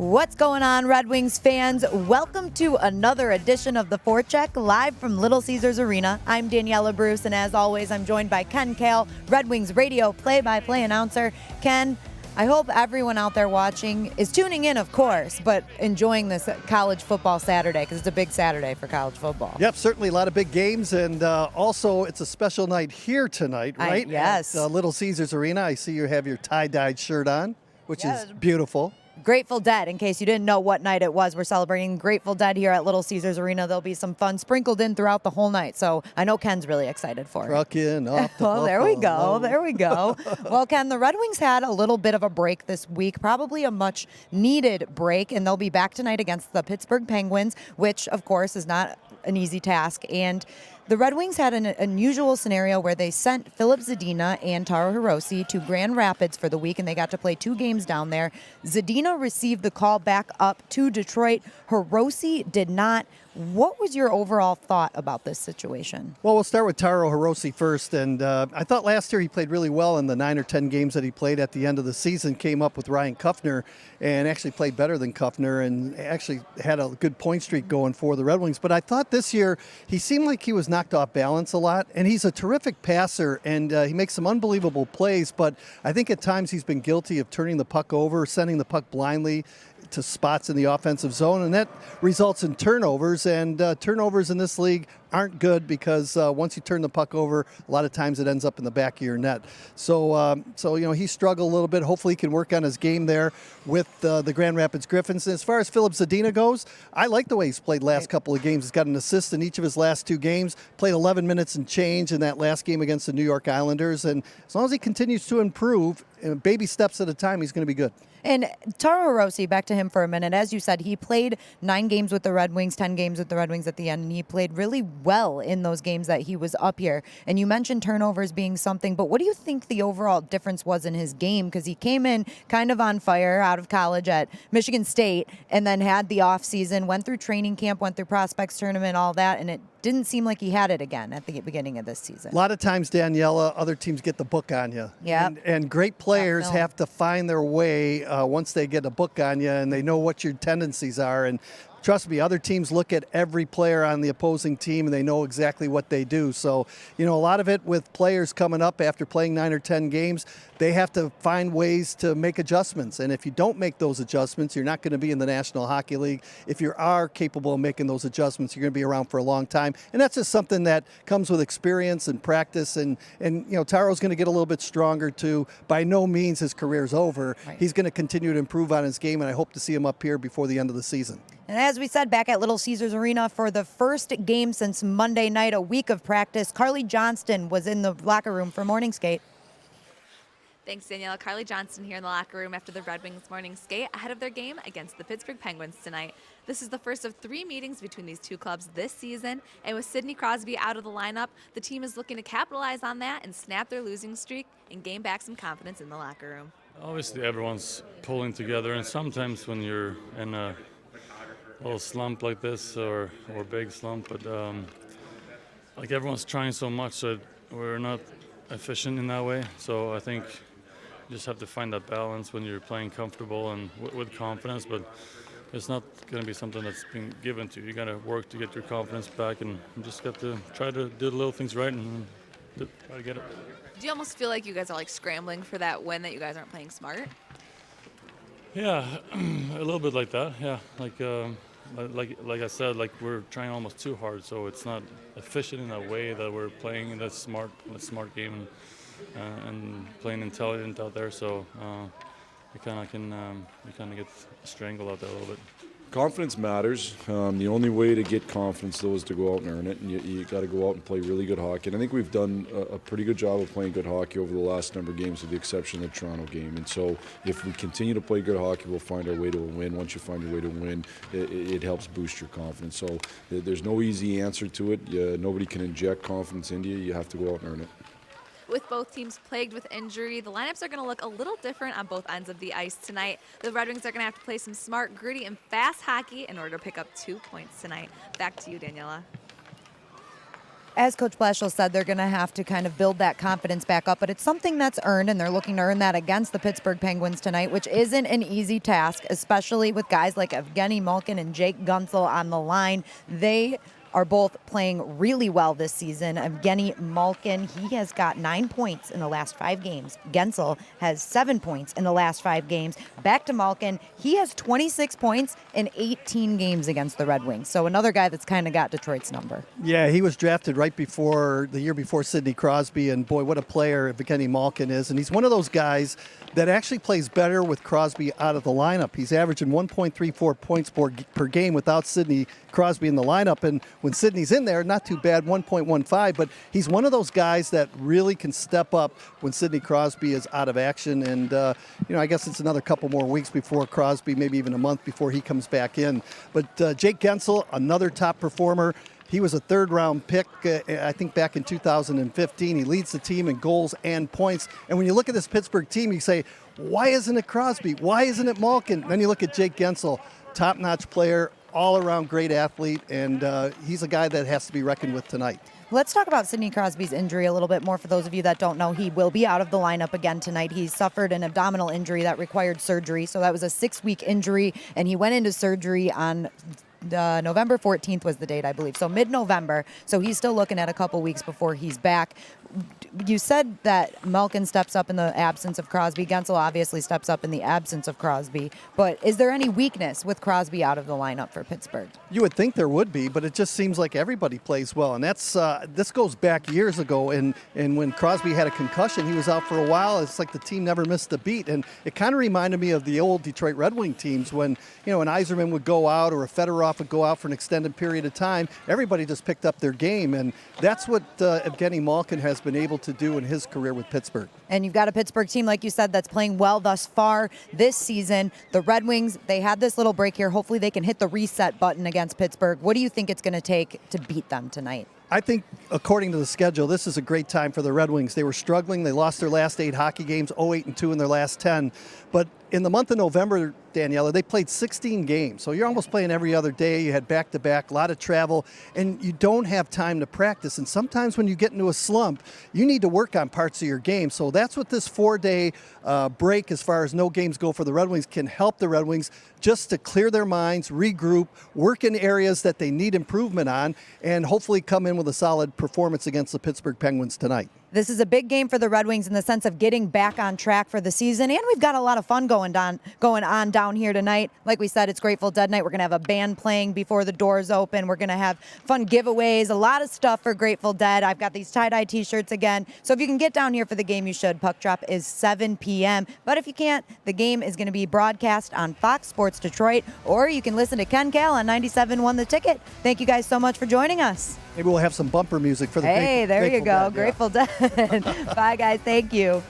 What's going on, Red Wings fans? Welcome to another edition of the Forecheck, live from Little Caesars Arena. I'm Daniella Bruce, and as always, I'm joined by Ken Kal, Red Wings radio play-by-play announcer. Ken, I hope everyone out there watching is tuning in, of course, but enjoying this college football Saturday, because it's a big Saturday for college football. Yep, certainly a lot of big games, and also it's a special night here tonight, right? Yes. At Little Caesars Arena. I see you have your tie-dyed shirt on, which is beautiful. Grateful Dead, in case you didn't know what night it was. We're celebrating Grateful Dead here at Little Caesars Arena. There'll be some fun sprinkled in throughout the whole night, so I know Ken's really excited for it. Trucking off the Oh, there we go. There we go. Well, Ken, the Red Wings had a little bit of a break this week, probably a much needed break, and they'll be back tonight against the Pittsburgh Penguins, which, of course, is not an easy task. And the Red Wings had an unusual scenario where they sent Filip Zadina and Taro Hirose to Grand Rapids for the week, and they got to play 2 games down there. Zadina received the call back up to Detroit. Hirose did not. What was your overall thought about this situation? Well, we'll start with Taro Hirose first, and I thought last year he played really well in the 9 or 10 games that he played at the end of the season, came up with Ryan Kuffner and actually played better than Kuffner and actually had a good point streak going for the Red Wings. But I thought this year he seemed like he was knocked off balance a lot, and he's a terrific passer, and he makes some unbelievable plays, but I think at times he's been guilty of turning the puck over, sending the puck blindly to spots in the offensive zone, and that results in turnovers, and turnovers in this league aren't good because once you turn the puck over, a lot of times it ends up in the back of your net. So he struggled a little bit. Hopefully he can work on his game there with the Grand Rapids Griffins. And as far as Filip Zadina goes, I like the way he's played last couple of games. He's got an assist in each of his last 2 games, played 11 minutes and change in that last game against the New York Islanders, and as long as he continues to improve, baby steps at a time, he's going to be good. And Taro Hirose, back to him for a minute. As you said, he played 9 games with the Red Wings, 10 games with the Red Wings at the end, and he played really well in those games that he was up here. And you mentioned turnovers being something, but what do you think the overall difference was in his game? Because he came in kind of on fire out of college at Michigan State and then had the offseason, went through training camp, went through prospects tournament, all that, and it didn't seem like he had it again at the beginning of this season. A lot of times, Daniella, other teams get the book on you. Yeah. And great players have to find their way once they get a book on you and they know what your tendencies are. And trust me, other teams look at every player on the opposing team and they know exactly what they do. So, a lot of it with players coming up after playing 9 or 10 games, they have to find ways to make adjustments. And if you don't make those adjustments, you're not going to be in the National Hockey League. If you are capable of making those adjustments, you're going to be around for a long time. And that's just something that comes with experience and practice. And Taro's going to get a little bit stronger too. By no means his career's over. Right. He's going to continue to improve on his game, and I hope to see him up here before the end of the season. And as we said, back at Little Caesars Arena for the first game since Monday night, a week of practice, Carly Johnston was in the locker room for morning skate. Thanks, Danielle. Carly Johnston here in the locker room after the Red Wings morning skate ahead of their game against the Pittsburgh Penguins tonight. This is the first of 3 meetings between these 2 clubs this season, and with Sidney Crosby out of the lineup, the team is looking to capitalize on that and snap their losing streak and gain back some confidence in the locker room. Obviously, everyone's pulling together, and sometimes when you're in a little slump like this or big slump, but like everyone's trying so much, so we're not efficient in that way. So I think you just have to find that balance when you're playing comfortable and with confidence, but it's not going to be something that's been given to you. You got to work to get your confidence back, and you just got to try to do the little things right and try to get it. Do you almost feel like you guys are scrambling for that win, that you guys aren't playing smart? Yeah, a little bit like that. Yeah, like I said, we're trying almost too hard, so it's not efficient in a way that we're playing that smart game and playing intelligent out there. So we kind of get strangled out there a little bit. Confidence matters. The only way to get confidence, though, is to go out and earn it, and you got to go out and play really good hockey. And I think we've done a pretty good job of playing good hockey over the last number of games, with the exception of the Toronto game. And so if we continue to play good hockey, we'll find our way to a win. Once you find your way to win, it helps boost your confidence. So there's no easy answer to it. Nobody can inject confidence into you. You have to go out and earn it. With both teams plagued with injury, the lineups are going to look a little different on both ends of the ice tonight. The Red Wings are going to have to play some smart, gritty, and fast hockey in order to pick up 2 points tonight. Back to you, Daniela. As Coach Blashill said, they're going to have to kind of build that confidence back up, but it's something that's earned, and they're looking to earn that against the Pittsburgh Penguins tonight, which isn't an easy task, especially with guys like Evgeny Malkin and Jake Guentzel on the line. They are both playing really well this season. Evgeny Malkin, he has got 9 points in the last 5 games. Guentzel has 7 points in the last 5 games. Back to Malkin, he has 26 points in 18 games against the Red Wings. So another guy that's kind of got Detroit's number. Yeah, he was drafted right before the year before Sidney Crosby, and boy, what a player Evgeny Malkin is. And he's one of those guys that actually plays better with Crosby out of the lineup. He's averaging 1.34 points per game without Sidney Crosby in the lineup. And when Sidney's in there, not too bad, 1.15. But he's one of those guys that really can step up when Sidney Crosby is out of action. And, I guess it's another couple more weeks before Crosby, maybe even a month before he comes back in. But Jake Guentzel, another top performer. He was a third-round pick, I think, back in 2015. He leads the team in goals and points. And when you look at this Pittsburgh team, you say, why isn't it Crosby? Why isn't it Malkin? Then you look at Jake Guentzel, top-notch player, all-around great athlete, and he's a guy that has to be reckoned with tonight. Let's talk about Sidney Crosby's injury a little bit more. For those of you that don't know, he will be out of the lineup again tonight. He suffered an abdominal injury that required surgery, so that was a 6-week injury, and he went into surgery on November 14th was the date, I believe. So mid-November. So he's still looking at a couple weeks before he's back. You said that Malkin steps up in the absence of Crosby. Guentzel obviously steps up in the absence of Crosby. But is there any weakness with Crosby out of the lineup for Pittsburgh? You would think there would be, but it just seems like everybody plays well. And that's this goes back years ago. And when Crosby had a concussion, he was out for a while. It's like the team never missed a beat. And it kind of reminded me of the old Detroit Red Wing teams when, an Yzerman would go out or a Fedorov would go out for an extended period of time. Everybody just picked up their game. And that's what Evgeny Malkin has been able to do in his career with Pittsburgh. And you've got a Pittsburgh team, like you said, that's playing well thus far this season. The Red Wings, they had this little break here. Hopefully they can hit the reset button against Pittsburgh. What do you think it's going to take to beat them tonight? I think, according to the schedule, this is a great time for the Red Wings. They were struggling. They lost their last 8 hockey games, 0-8-2 in their last 10. But in the month of November, Daniela, they played 16 games. So you're almost playing every other day. You had back-to-back, a lot of travel, and you don't have time to practice. And sometimes when you get into a slump, you need to work on parts of your game. So that's what this 4-day break, as far as no games go for the Red Wings, can help the Red Wings just to clear their minds, regroup, work in areas that they need improvement on, and hopefully come in with a solid performance against the Pittsburgh Penguins tonight. This is a big game for the Red Wings in the sense of getting back on track for the season, and we've got a lot of fun going on down here tonight. Like we said, it's Grateful Dead night. We're going to have a band playing before the doors open. We're going to have fun giveaways, a lot of stuff for Grateful Dead. I've got these tie-dye t-shirts again. So if you can get down here for the game, you should. Puck drop is 7 p.m. But if you can't, the game is going to be broadcast on Fox Sports Detroit, or you can listen to Ken Kal on 97.1 The Ticket. Thank you guys so much for joining us. Maybe we'll have some bumper music for the Hey, there you go. Dead, yeah. Grateful Dead. Bye, guys. Thank you.